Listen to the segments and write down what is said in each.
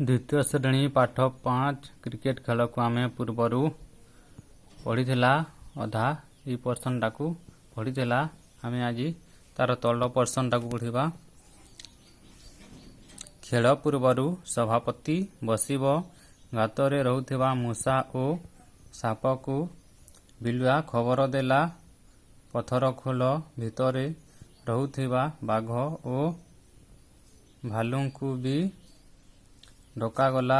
द्वितीय श्रेणी पाठ 5 क्रिकेट खेल को आम पूर्वर पढ़ी अधा ये पर्सन टाक पढ़ी आम आज तार तल पर्सन टाक पढ़ा। खेल पूर्वर सभापति बसब गाତରେ रहुथिबा मूषा और साप को बिलुआ खबर देला। पथर खोल भितर रहुथिबा बाघ और भालू को भी डकागला।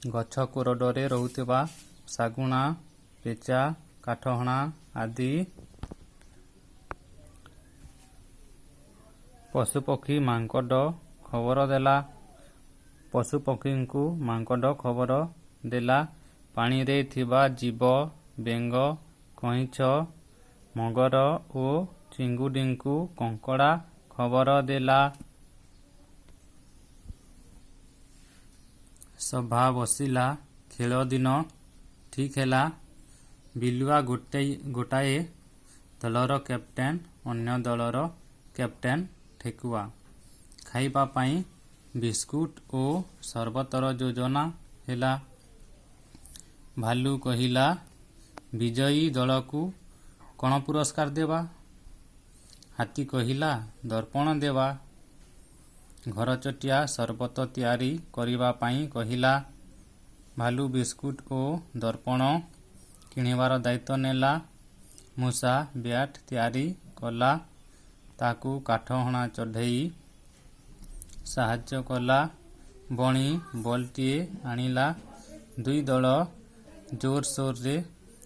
गछ कोरडरे रहुथिबा सागुणा पेचा काठहणा आदि पशुपक्षी मांकड़ खबर देला। पशुपक्षी को मांकड़ खबर देला। पानी रे थिबा जीव बेंग कईंछ मगर और चिंगुडी को कंकड़ा खबर देला। सभा बसिला। खेल दिन ठीक है। बिलुआ गोटाए दलर कैप्टेन अन्य दलर कैप्टेन ठेकुआ। खाइबा पाई बिस्कुट और सरबतर योजना हैला। भालू कहिला विजयी दल को कौन पुरस्कार देवा। हाथी कहिला दर्पण देवा। घर चटिया सरबत तैयारी करिबा पाई कहिला। भालू बिस्कुट और दर्पण किणवार दायित्व नेला। मूषा बैट तैयारी कला। ताकू काठहणा चढ़ई साहाय्य कला। बणी बॉलटीए आनिला। दुई दल जोर सोर रे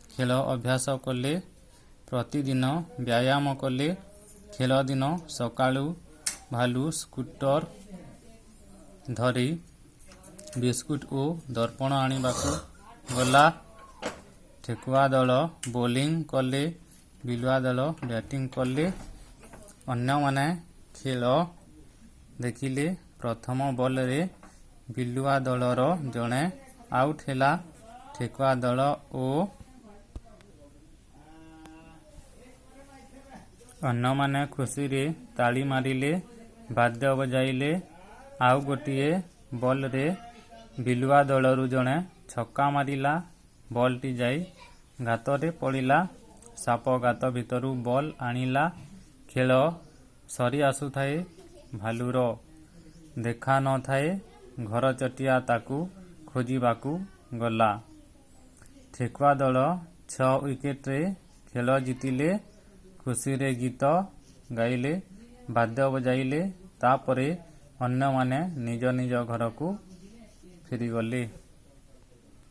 खेल अभ्यास कले। प्रतिदिन व्यायाम कले। खेल दिन सकाळू भालू स्कूटर धरी बिस्कुट और दर्पण आनिबाकू गला। ठेकुआ दल बोलिंग कले। बिलुआ दल बैटिंग कले। अन्य माने खेल देखिले। प्रथम बॉल रे बिलुआ दलर जणे आउट हैला। ठेकुआ दल और अन्य माने खुशी रे ताली मारिले वाद्य बजाइले। आउ गोटिए बॉल रे बिलुआ दलरू जणे छक्का मारिला। बॉल टी जाई गाତରେ पड़िला। साप गात भितरू बॉल आनिला। खेल सरी आसुथाए। भालूर देखा न थाए। घर चटिया ताकू खोजिबाकू गला। ठेकुआ दल 6 विकेट रे खेल जीतिले। खुशी रे गीत गाइले वाद्य बजाइले। तापरे अन्य माने निज निज घर को फेरी गले।